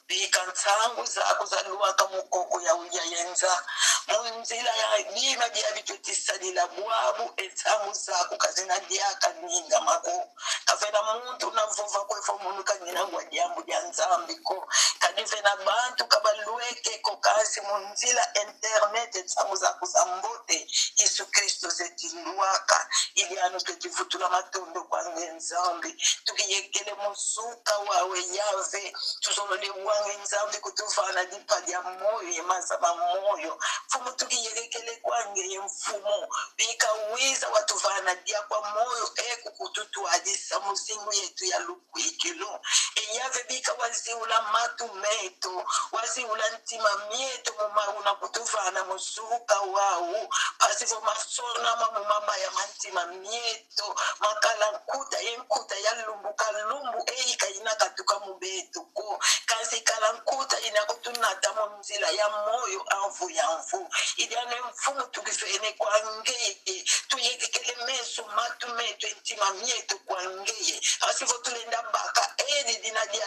bika ntsangu zako zaluwaka mukoko ya uyayenza munzila ya bima bya bitutisalila bwabu etsangu zako kazina dyaka ninga mako kafena muntu navuva kwefo munu kanyina gwa dyambu dya nzambiko kadivena bantu kabalwekeko kasi munzila internet etsangu zako za mbote Yesu Kristo zetiluwaka ili anu twetivutula matondo kwange nzambi tukiyekele musuka wawe yave tuzolole wange nzambi kutuvana dipa lya moyo yemazaba moyo mfumu tukiyekele kwange ye mfumu bika wiza watuvana dia kwa moyo eku kututu adisa muzingu yetu ya lukwikilo eyave bika waziula matu meto waziula ntima mieto mumauna kutuvana musuka wau pasivo masona mamumaba ya mantima mieto makala nkuta yenkuta ya lumbu kalumbu eika inakatuka mubetuko kasi kalankuta inakutunata munzila ya moyo anvu ya mfu idiane mfumu tukifene kwa ngeye tuyekekele meso matu meto entima mieto kwa ngeye asivo tulenda baka edi dinadia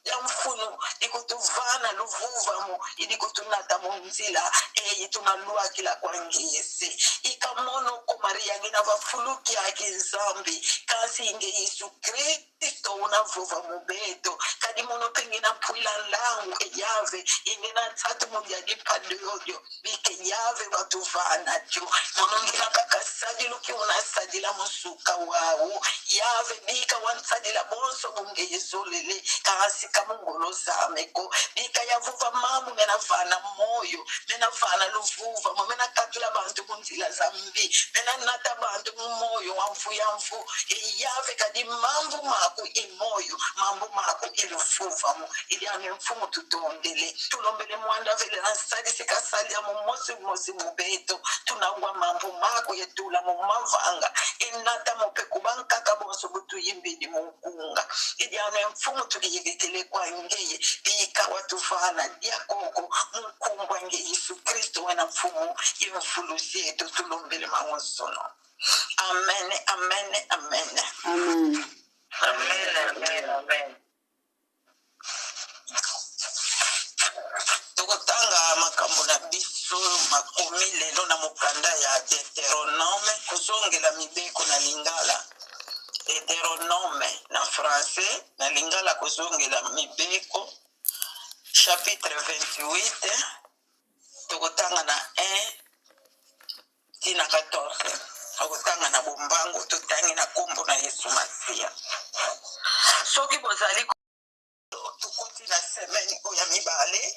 ya mfunu ikutuvana luvuvamu idikutunata munzila eyi tunalua kila kwa ngeyese ikamono ko Maria ngina vafuluki yake nzambi kasi inge Yesu Kristo unavuva mubeto kadi mono pengina pwila langu eyave ingena tatu mujadi padoyo bike yave watuvana jo mono ngina kakasadi luki unasadila musuka wao yave bika wansadila bonso munge Yesu lele kasi kamungolo zameko bika yavuva mamu mena vana moyo mena vana luvuva mena katula bantu kunzila zambi mena nata bantu moyo wamfu yamfu yave kadi mambu mako imoyo mambu mako iluvuva mu ili ane mfumu tutondele tulombele mwanda vele ansadi sikasali ya mumosi mosi mubeto tunagwa mambu mako yetula mumavanga inata mope kubanka kabonso butu yimbidi mukunga ili ane mfumu tukiyekele kwa ngeye bika watufana diakoko mkumbwa nge Yesu Kristo wena mfumu yemfulusi yetu tulombele mawosono. Amen, amen, amen. Amen. Amen, amen, amen. Tukutanga makambo na biso makomi lelo na mukanda ya Deuteronome kuzongela mibeko na lingala. Deuteronome na français na lingala kuzongela mibeko chapitre 28 tukutanga na 1 tina 14 tukutanga na bombango tutangi na kombo na Yesu Masia soki bozali tukuti na semaine oya mibale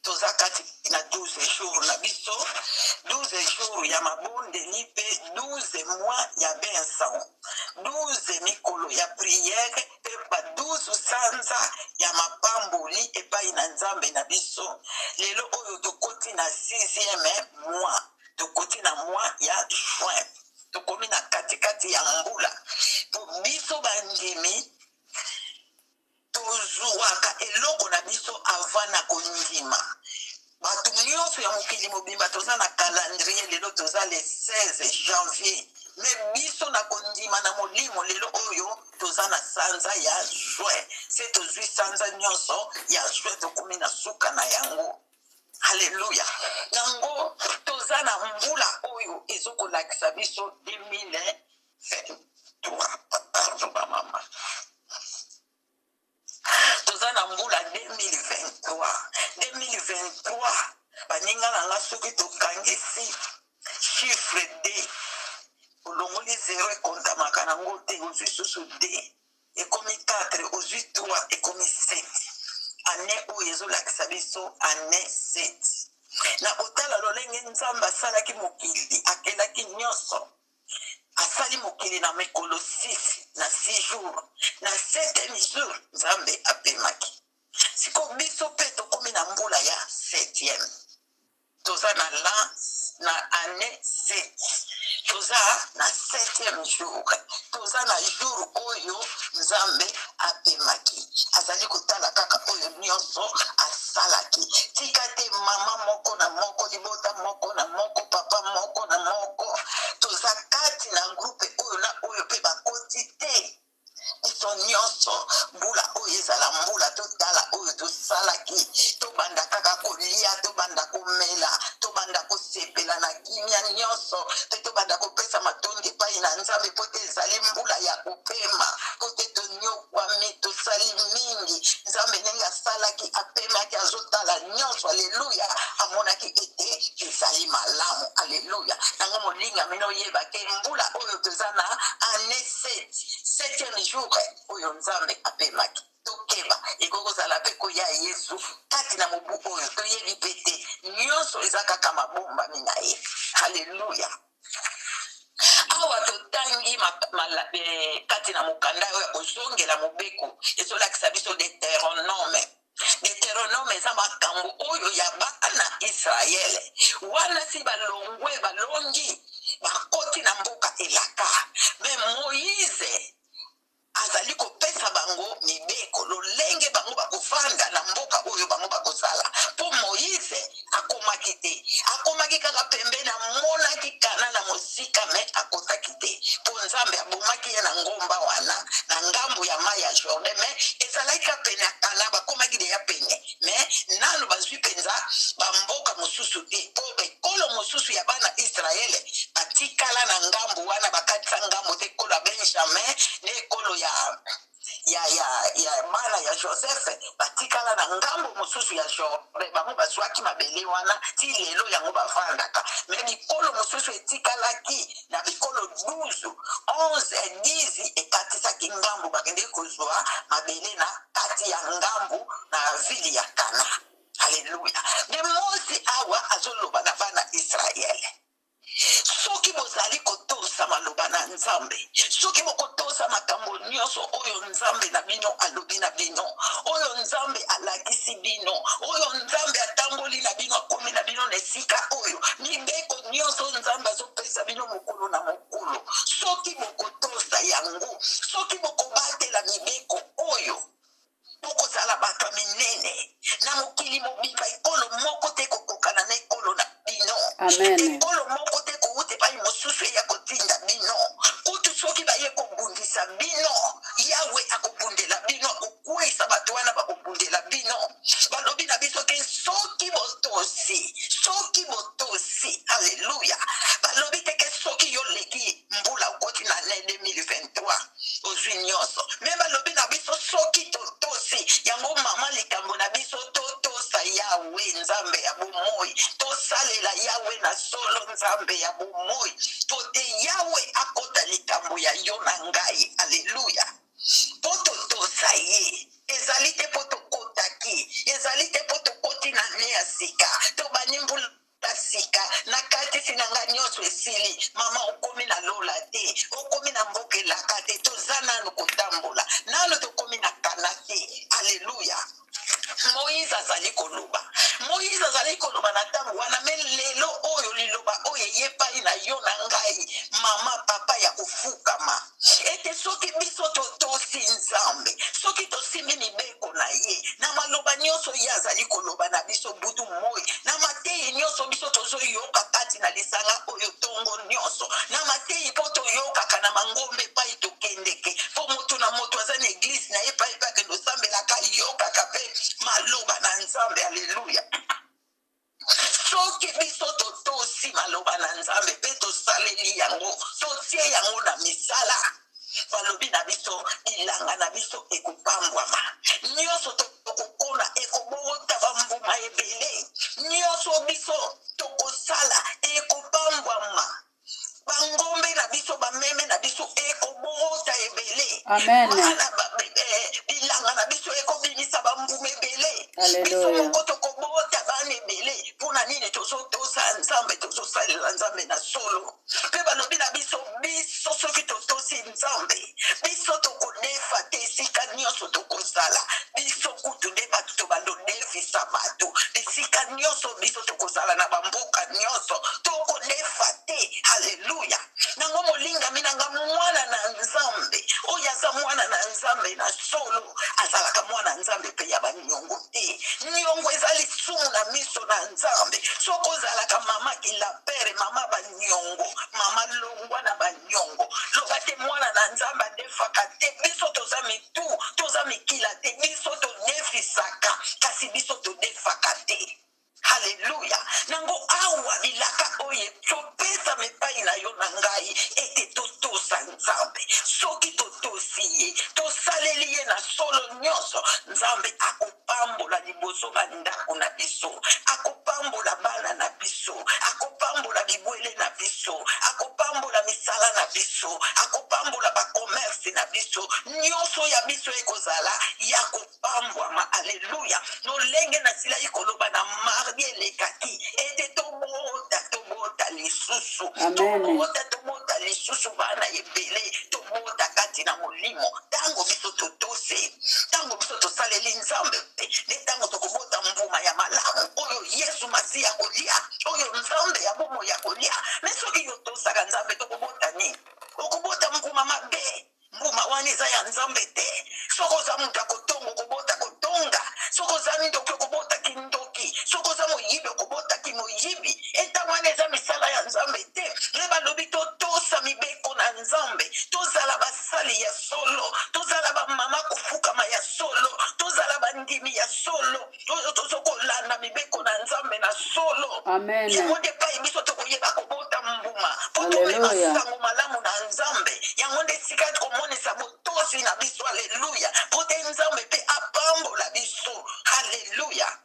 tozakati na 12 jours na biso 12 jours ya mabonde ni pe 12 mois ya bensan 12 mikolo ya priere pe pa 12 sanza ya mapamboli epai na nzambe na biso lelo oyo tokoti na 6e mois tokoti na mois ya juin tokomi na katikati ya mbula po biso bandimi tozuwaka eloko na biso avant na kondima bato nyonso ya mokili mobimba toza na calendrier lelo toza le 16 janvier me biso na kondima na molimo lelo oyo toza na sanza ya juin se tozwi sanza nyonso ya juin tokomi na suka na yango Haleluya. Nango toza na mbula oyo ezokolakisa biso 2023 pardon mama toza na mbula 2023 baninga nanga soki tokangisi chiffre D olongoli 0 ekontamaka nango te ozwi susu D ekomi 4 ozwi 3 ekomi 7 ane oyo ezolakisa biso ane 7 na otala lolenge nzambe asalaki mokili akelaki nyonso asali mokili na mikolo 6 na 6 jours na 7e jour nzambe apemaki siko biso pe tokomi na mbula ya 7e toza na na ane 7 toza na 7e jour toza na jour oyo nzambe apemaki azali kotala kaka oyo nyonso asalaki tika te mama moko na moko libota moko na moko papa moko na moko toza kati na groupe oyo na oyo pe bakoti te biso nyonso mbula oyo ezala mbula totala oyo kokozala mpe koya Yesu kati na mobu oyo toyebi mpe te nyonso eza kaka mabombami na ye. Haleluya. Awa totangi kati na mokanda oyo kozongela mobeko ezolakisa biso Deutéronome. Deutéronome eza makambo oyo ya bana Israele wana si balongi bakoti na mboka elaka. Me Moïse azali kopesa bango mibeko lolenge bango bakofanda na mboka oyo bango bakozala. Po Moïse akomaki kaka pembeni amonaki kana na mosika me akotaki te. Po Nzambe abomaki ye na ngomba wana na ngambu ya mai ya Jordan me ezalaki ka pene ya kana bakomaki deya pene me nano bazwi penza bamboka mosusu te. Po ekolo mosusu ya bana Israele batikala na ngambu wana bakatisa ngambu te ekolo ya Benjamin ne ekolo ya bana ya Joseph batikala na ngambo mosusu ya Jordan bango bazwaki mabele wana ti lelo yango bavandaka. Me bikolo mosusu etikalaki na bikolo 12 11 10 ekatisaki ngambu bakende kozwa mabele na kati ya ngambu na vili ya Kana. Haleluya. Me Mosi awa azoloba na bana Israele, soki bozali kotosa maloba na Nzambe, soki bokotosa makambo nyonso oyo Nzambe na bino alobi na bino, oyo Nzambe alakisi bino, oyo Nzambe atamboli na bino akomi na bino na esika oyo, mibeko nyonso Nzambe azopesa bino mokolo na mokolo, soki bokotosa yango, soki bokobatela mibeko oyo, bokozala bato minene na mokili mobimba. Ekolo moko te kokokana na ekolo na bino. Amen. Ekolo moko te koute pai mosusu ya kotinda bino. Kutu soki baye kobundisa bino, Yawe akobundela bino, akokwisa bato wana bakobundela bino. Balobi na biso ke soki botosi, haleluya. Balobi te ke soki yo leki mbula ukoti na ne 2023 ozwi nyonso. Me balobi na biso soki totosi yango mama likambo na biso totosa Yawe Nzambe ya bomoi, tosalela Yawe na solo Nzambe ya bomoi, pote Yawe akota likambo ya yo na ngai. Haleluya. Poto tosa ye ezali te poto kotaki, ezali te poto koti na ne ya sika to banimbula sika na kati sinanga nyonso esili. Mama okomi na lola te, okomi na mboka elaka te, toza nanu kotambola nano tokomi na kana te. Haleluya. Moïse azali koloba na ntango wana me lelo oyo liloba oyo eyepai na yo na ngai mama papa ya kofukama ete soki biso totosi Nzambe, soki tosimbi mibeko na ye na maloba nyonso ye azali koloba na biso butu moi na mateyi nyonso biso tozoyoka kati na lisanga oyo tongo nyonso na mateyi po toyokaka na mangombe epai tokendeke po moto na moto aza na eglise na ye epai pe akende osambelaka yokaka mpe maloba na Nzambe. Haleluya. Soki biso totosi maloba na Nzambe pe tosaleli yango, totie yango na misala, balobi na biso ilanga na biso ekopambwama. Nyonso tokokona ekobota bambuma ebele, nyonso biso tokosala ekopambwama. Bangombe na biso bameme na biso ekobota ebele. Amen. Bilanga na biso ekobimisa bambuma ebele. Biso moko tokobota bana ebele. Pona nini tozotosa Nzambe, tozosalela Nzambe na solo. Pe balobi na biso soki totosi Nzambe, biso tokonefa te esika nyonso tokozala. Biso kutu nde bato tobandonefisa bato. Esika nyonso biso tokozala na bamboka nyonso tokonefa te. Haleluya. Nango molingami nanga mwana na Nzambe oyo aza mwana na Nzambe na solo azalaka mwana Nzambe pe ya banyongo te. Nyongo ezali sumu na miso na Nzambe. Soko ozalaka mama kilapere, mama banyongo, mama longwa na banyongo, loba te mwana na Nzambe adefaka te. Biso toza mitu, toza mikila te, biso todefisaka kasi biso todefaka te. Haleluya. Nango awa bilaka oye topesa mepai na yo na ngai ete totosa Nzambe. Soki totosi ye, tosaleli ye na solo nyonso, Nzambe akopambola liboso bandako na biso, akopambola bana na biso, akopambola bibwele na biso, akopambola misala na biso, akopambola bakomersi na biso, nyonso ya biso ekozala ya kopambwama Haleluya. Nolenge na sila ikoloba na mardi elekaki. Ete tobota lisusu. Tobota lisusu bana ebele. Tobota kati na molimo. Tango biso totose. Tango biso tosaleli nzambe. Ne tango tokobota mbuma ya malamu. Oyo Yesu Masiya kolia. Oyo nzambe ya bomo ya kolia. Mesoki yotosaka nzambe tokobota ni. Okobota mbuma mabe. Mbuma wani eza ya nzambe te. Soko za mutu akotonga okobota kotonga. Soko za ndoki okobota kindoki. Soko za moyibi okobota kimoyibi. Eta wana eza misala ya nzambe te. Ne balobi totosa mibeko na nzambe. Tozala basali ya solo. Tozala bamama kofukama ya solo. Tozala bandimi ya solo. Tozokolanda mibeko na nzambe na solo. Amen. Yango nde pai biso tokoyeba kobota mbuma. Po toyeba sango malamu na nzambe. Yango nde sika komonisa botosi na biso. Haleluya. Po te nzambe pe apambola biso. Haleluya.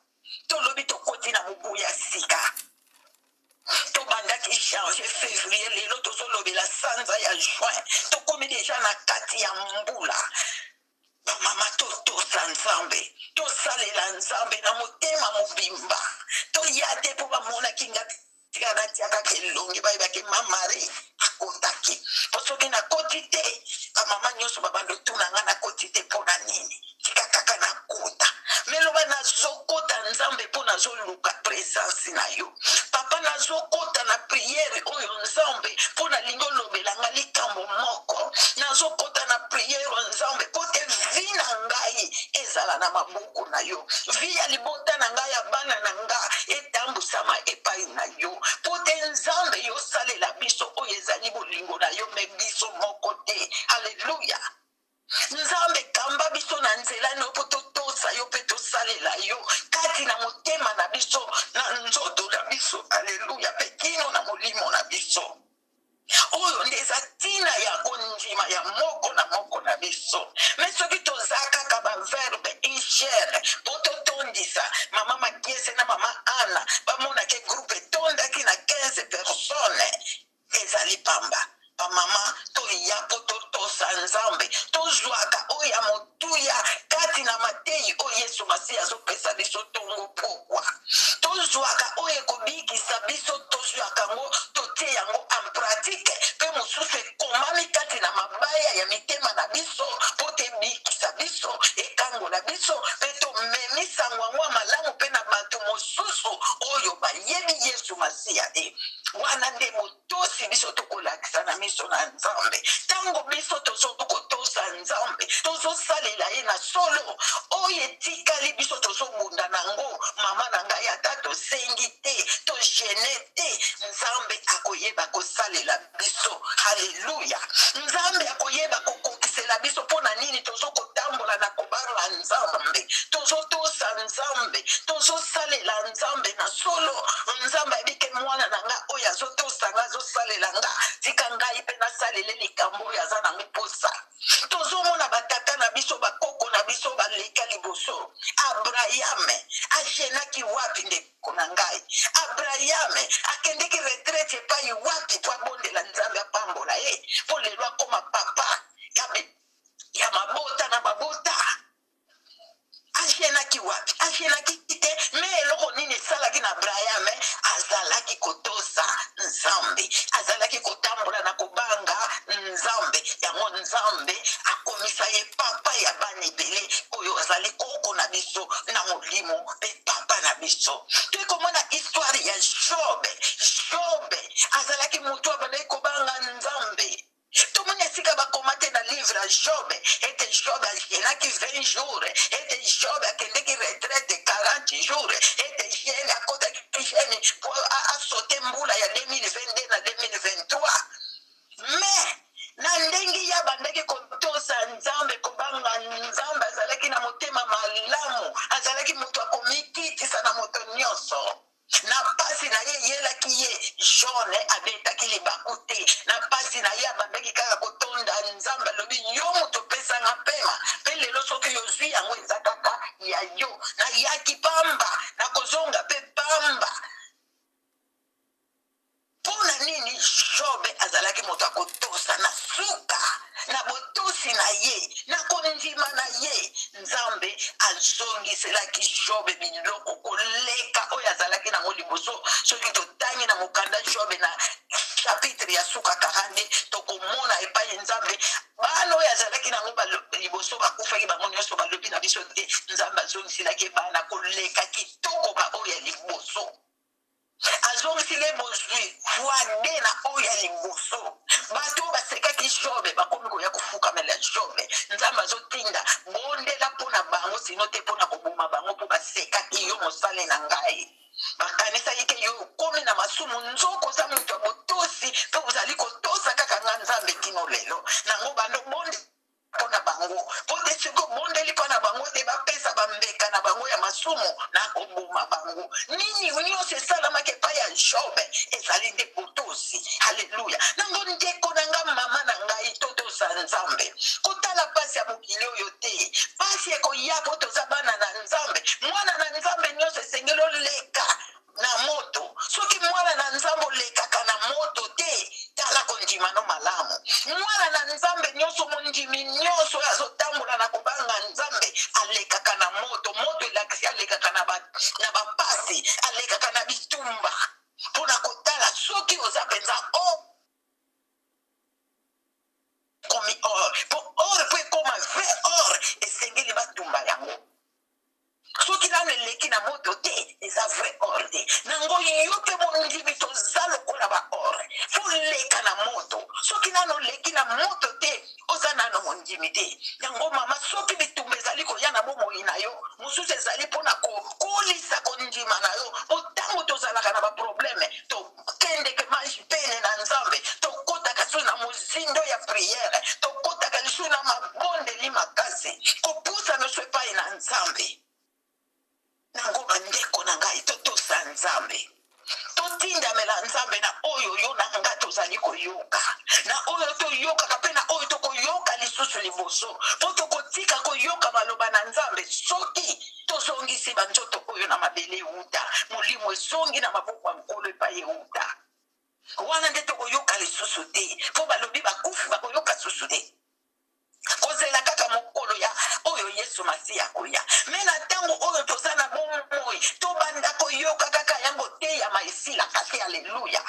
Tolobi tokoti na mobu ya sika. Tobandaki change février lelo tozolobela sanza ya juin. Tokomi deja na kati ya mbula. Mama totosa nzambe. Tosalela nzambe na motema mobimba. Toyate po bamona kinga tika tiaka kelongi bayebaki mamari akotaki. Posoki na koti te. Bamama nyonso babando tuna nga na koti te mpona nini. Tika kaka na kota. Meloba nazokota nzambe po nazoluka presence na yo. Papa nazokota na priere oyo nzambe po nalingi olobela nga likambo moko. Nazokota na priere nzambe po te vi na ngai ezala na maboko na yo. Vi ya libota na ngai ya bana na nga etambusama epai na yo. Po te nzambe yosalela biso oyo ezali bolingo na yo me biso moko te. Haleluya. Nzambe kamba biso na nzela no po totosa yo pe tosalela yo kati na motema na biso na nzoto na biso. Haleluya. Pekino na molimo na biso. Oyo ndeza tina ya konjima ya moko na biso. Mais soki tozaka ka ba verbe inchere po totondisa mama Makiese na mama Ana bamona ke groupe tondaki na 15 personnes ezali pamba. Mama toya po totosa nzambe tozwaka oya motuya kati na Mateyi o Yesu Masiya azopesa biso tongo pokwa. Tozwaka oye kobikisa biso tozwaka ngo totie yango en pratique pe mosusu ekomami kati na mabaya ya mitema na biso po te bikisa biso ekangola biso pe tomemisa ngwangwa malamu pe na bato mosusu oyo bayebi Yesu Masiya wana nde motosi biso tokolakisa na miso na nzambe. Tango biso tozokotosa nzambe tozosalela ye na solo oyo etikali biso tozobunda nango mama na ngai ata tosengi te togene te. Nzambe akoyeba kosalela biso. Haleluya. Nzambe akoyeba kokokisela biso mpona nini tozokotambola na kobala nzambe tozotosa nzambe tozosalela nzambe na solo. Nzambe abike mwana na nga oyo azotosa nga azosalela nga tika ngai mpe nasalele likambo oyo aza nango posa. Tozomona batata na biso bakoko na biso baleka liboso. Abrahame ajenaki wapi ndeko na ngai? Abrahame akendeki retraite epai wapi po abondela nzambe apambola ye po lelo akoma papa ya mabota na babota? Ajenaki wapi? Ajenaki te. Me eloko nini esalaki na Abrahame? Azalaki kotosa nzambe, azalaki kotambola na kobanga nzambe. Yango nzambe akomisa ye papa ya bana ebele oyo azali koko na biso na molimo pe papa na biso. Tokomona histoire ya Job azalaki mutu abandaki kobanga nzambe. Tomoni esika bakomate na livre ya Job ete Job ajenaki 20 jours ete Job akendeki retraite 40 jours ete jene akotaki jene po asote mbula ya 2022 na 2023. Mais na ndenge ya bandaki kotosa nzambe kobanga nzambe azalaki na motema malamu azalaki mutu akomikitisa na moto nyonso. Na pasi na ye yelaki ye jaune abetaki libaku te. Na pasi na ye abandaki kaka kotonda nzambe alobi yo moto pesanga pema pe lelo soki yozwi yango eza kaka ya yo na yaki pamba na kozonga pe pamba. Mpona nini Job azalaki moto akotosa na suka na botosi na ye na kondima na ye? Nzambe azongisa apeselaki Jobe biloko koleka oyo azalaki nango liboso. Soki totangi na mokanda Jobe na chapitre ya suka 42 tokomona epai Nzambe bana oyo azalaki nango liboso bakufaki bango nyonso balobi na biso te Nzambe azongiselaki bana koleka kitoko ba oyo ya liboso. Azongisile bozwi voide na oyo ya liboso. Bato basekaki Jobe bakomi koya kofukamela Jobe. Nzambe azotinda bondela mpona bango sino te mpona koboma bango mpo basekaki yo mosale na ngai. Bakanisaki ke yo komi na masumu nzoko za moto ya botosi mpe ozali kotosa kaka nga Nzambe kino lelo. Nango bando bonde mpona bango. Pote siko bondeli mpona bango te bapesa bambeka na bango ya masumu na koboma bango. Nini nyonso esalamaki epai ya Jobe ezali nde botosi. Haleluya. Nango ndeko na nga mama na ngai totosa Nzambe. Kotala pasi ya mokili oyo te. Pasi ekoya po toza bana na Nzambe. Mwana na Nzambe nyonso esengeli oleka na moto. Soki mwana na Nzambe olekaka na moto te tala kondima no malamu. Mwana na Nzambe nyonso mondimi nyonso azotambola na kobanga Nzambe alekaka na moto. Moto elakisi alekaka na bapasi, alekaka na bitumba. Pona kotala soki oza penza komi or. Po or po ekoma vrai or esengeli batumba yango. Soki nano eleki na moto te eza vrai or te. Nango yo mpe mondimi toza lokola ba or. Fo leka na moto. Soki nano leki na moto te oza nano mondimi te. Nango mama soki bitumba ezali koya na bomoi na yo mosusu ezali mpona kolisa kondima na yo. Otango tozalaka na baprobleme tokendeke manji pene na Nzambe tokotaka so na mozindo ya priere tokotaka lisu na mabondeli makasi kopusa noso epai na Nzambe. Nango bandeko na ngai totosa Nzambe. Totindamela Nzambe na oyo yo na nga tozali koyoka. Na oyo toyokaka mpe na oyo tokoyoka lisusu liboso. Po tokotika koyoka maloba na Nzambe soki tozongisi banzoto oyo na mabele euta. Molimo ezongi na maboko ya nkolo epai euta. Wana nde tokoyoka lisusu te. Po balobi bakufi bakoyoka susu te. Kozela kaka mokolo ya oyo Yesu Masiya koya. Mena tango oyo toza na bomoi tobanda koyoka kaka yango te ya maisila kate. Haleluya.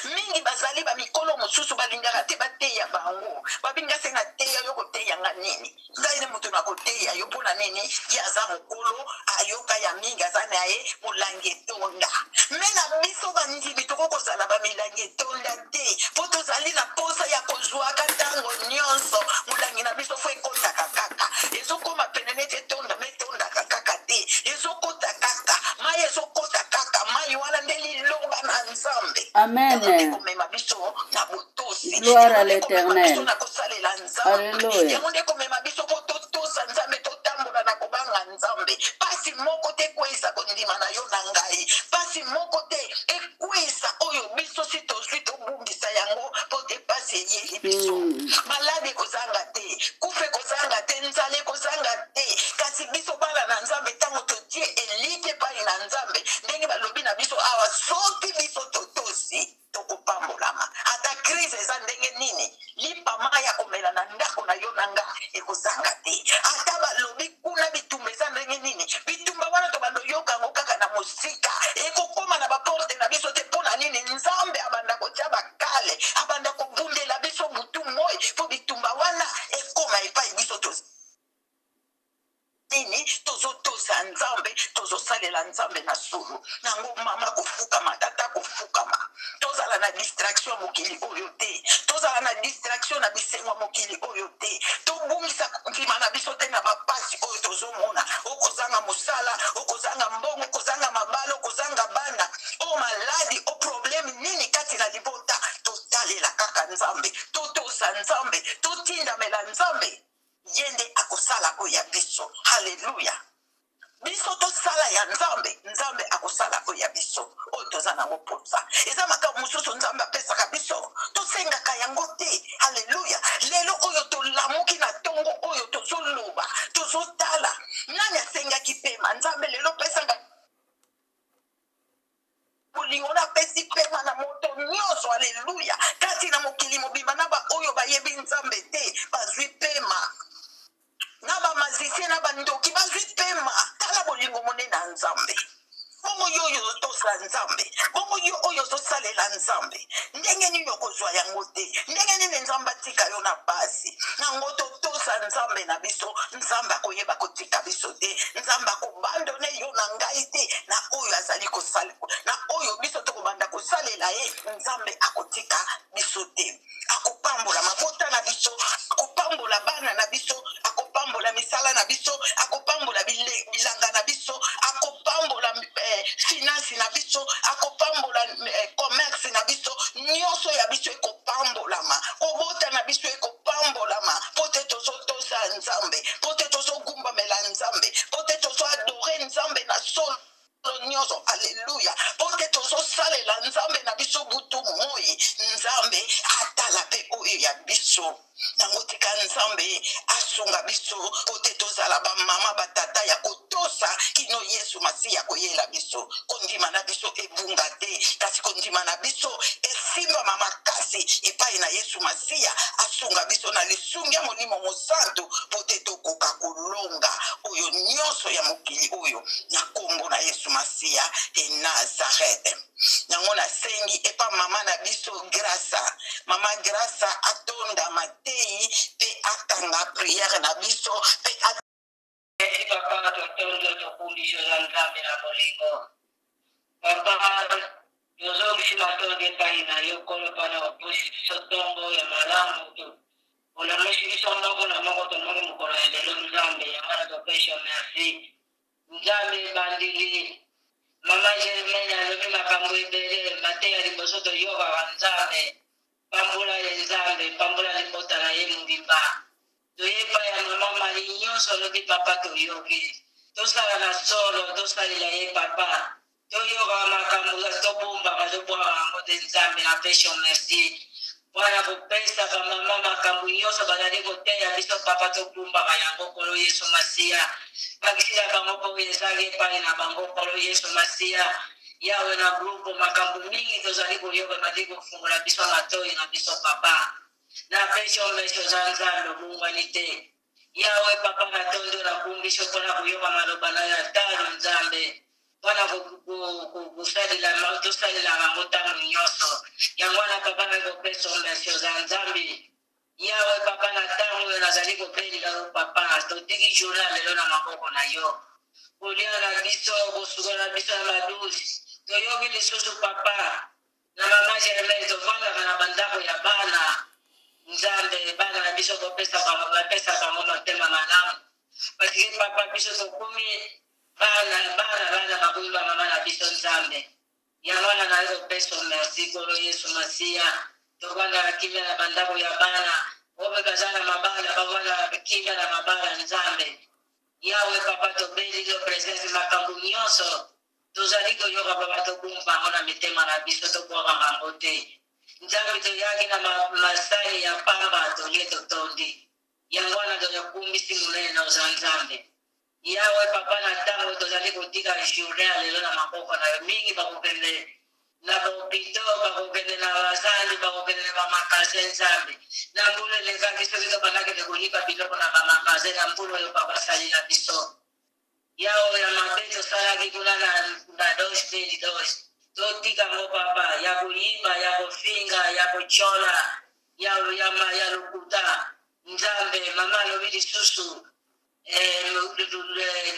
Mingi bazali ba mikolo mosusu balingaka te bateya bango. Babinga senga teya yo koteya nga nini. Ngai ne mutu na koteya yo mpona nini yaza mokolo ayoka ya mingi aza na ye molangi etonda. Mena biso bandimi tokokozala ba milangi etonda te. Po tozali na posa ya kozwaka ntango nyonso molangi na biso fo ekotaka kaka. Ezokoma pene nete etonda metondaka kaka te. Ezokota kaka mai ezokota kaka mai wana nde liloba na Nzambe. Amen. Gloire à l'Éternel. Alléluia. Malade kozanga te, kufe kozanga te, nzale kozanga te. Kasi biso bana na Nzambe tango totie elite pai na Nzambe. Ndenge balobi na biso awa soki biso totosi tokopambolama. Ata crise eza ndenge nini lipa maya komela na ndako na yo nanga ekozanga te. Ata balobi kuna bitumba eza ndenge nini bitumba wana to bando yoka ngo kaka na mosika ekokoma na baporte na biso te mpona nini Nzambe abanda kotia bakale abanda kobundela biso butu moi po bitumba wana ekoma epai biso tozi nini tozotosa Nzambe tozosalela Nzambe na solo nango mama kofukama tata kofukama tozala na distraction mokili oyo te tozala na distraction na bisengo mokili oyo te tobungisa ndima na biso te na bapasi oyo tozomona okozanga mosala okozanga mbongo okozanga mabala okozanga bana o maladi o problème nini kati na libota totalela kaka Nzambe totosa Nzambe totindamela Nzambe yende akosala oya biso. Haleluya. Biso tosala ya Nzambe, Nzambe akosala oya biso. Oyo toza nango posa. Eza makambo mosusu Nzambe apesaka biso. Tosengaka yango te. Haleluya. Lelo oyo tolamuki na tongo oyo tozoloba, tozotala. Nani asengaki pema? Nzambe lelo pesanga kulingona pesi pema na moto nyonso. Haleluya. Kati na mokili mobimba na ba oyo bayebi Nzambe te bazwi pema. Na ba mazisi na ba ndoki bazwi pema. Tala molingo monene ya nzambe bongo yo oyo otosa nzambe bongo yo oyo ozosalela nzambe ndenge nini okozwa yango te ndenge nini nzambe atika yo na pasi nango totosa nzambe na biso nzambe akoyeba kotika biso te nzambe akobandone yo na ngai te na oyo azali kosala na oyo biso tokobanda kosalela ye nzambe akotika biso te akopambola mabota na biso akopambola bana na biso akopambola misala na biso akopambola bilanga na biso akopambola finance na biso akopambola commerce na biso nyonso ya biso ekopambolama kobota na biso ekopambolama po te tozotosa nzambe po te tozogumbamela nzambe po te tozoadore nzambe na solo nyonso alleluya po te tozosalela nzambe na biso butu moi nzambe atala mpe oyo ya biso nango tika nzambe asunga biso po te tozala bamama batata ya kotosa kino yesu masiya koyela biso kondima na biso ebunga te kasi kondima na biso esimbama makasi epai na yesu masiya asunga biso na lisungi ya molimo mosantu po te tokoka kolonga oyo nyonso ya mokili oyo na kombo na yesu masiya e nazarete nango nasengi epa mama na biso grasa mama grasa atonda matei mpe akanga priere na biso mpe papa totondo tokundisho za nzambe na bolingo papa tozongisa tondo epai na yo kolo pana bapusi biso ntongo ya malamu to olamusi biso moko na moko tomongi mokolo ya lelo nzambe yangana topesha merci nzambe ebandili mama Germaine alobi makambo ebele mateya liboso toyokaka nzambe pambula ye nzambe pambula libota na ye mobimba toyeba ya mama mali nyonso alobi papa toyoki tosala na solo tosalela ye papa toyoka makambo tobombaka tobwaka yango te nzambe napesha merci wana kopesa bamama makambo nyonso bazali koteya biso papa tobumbaka yango kolo yesu masiya bakisila bango mpo ezali epai na bango kolo yesu masiya yawe na grupu makambo mingi tozali koyoka bazali kofungola biso matoi na biso papa napesha merci za nzambe obungwani te yawe papa natondo nakumbisho mpona koyoka maloba na yo talo nzambe mpona tosalela bango ntango nyonso yango wana papa nakopesa merci za nzambe yawe papa na ntango oyo nazali kobelela yo papa totiki journal lelo na maboko na yo kolia na biso kosukola na biso na madusi toyoki lisusu papa na mama Germaine tovandaka na bandako ya bana nzambe bana na biso kopesa bango motema malamu pasike papa biso tokumi bana bakomi bamama na biso nzambe yango wana naye kopesa merci kolo yesu masiya tokanda kimia na bandako ya bana obe baza na mabala bavanda kimia na mabala nzambe yawe papa tobeli yo presence makambo nyonso tozali koyoka papa tobumba bango na mitema na biso tobwaka bango te nzambe toyaki na masali ya pamba tolie totondi yango wana toyakumbisi monene na oza nzambe yawe papa na ntango tozali kotika journée lelo na maboko na yo mingi bakokende na bahopito bakokende na bazali bakokende na bamakaze nzambe na mbulu elekaki soki tobandakende kolipa biloko na bamakaze na mbulu oyo babasalela biso yawe ya mabe tosalaki kuna na doge totika ngo papa ya koyiba ya kofinga ya kochola ya lukuta nzambe mama alobi lisusu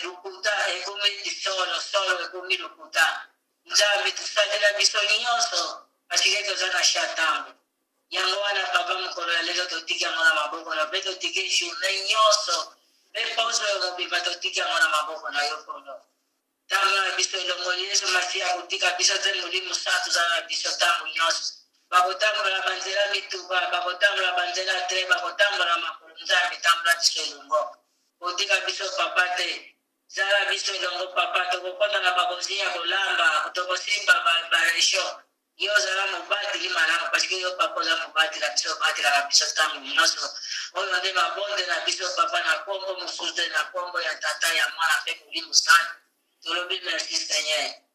lukuta ekomi solo ekomi lukuta nzambe tosalela biso nyonso pasike toza na shatango yango wana papa mokolo ya lelo totiki yango na maboko na mpe totiki journée nyonso mpe poso oyo mobimba totiki yango na maboko na yo kolo ntango na biso elongo yesu masiya kotika biso te molimo santu tozala na biso ntango nyonso bakotambola banzela mituba bakotambola banzela tre bakotambola makolo nzambe tambola biso elongo kotika biso papa te zala biso elongo papa tokokota na bakonzi ya kolamba tokosimba baresho yo ozala mobateli malamu pasike yo papa oza mobatela biso obatelaka biso ntango nyonso oyo nde mabonde na biso papa na kombo mosusu te na kombo ya tata ya mwana mpe molimo santu tolobi merci seigneur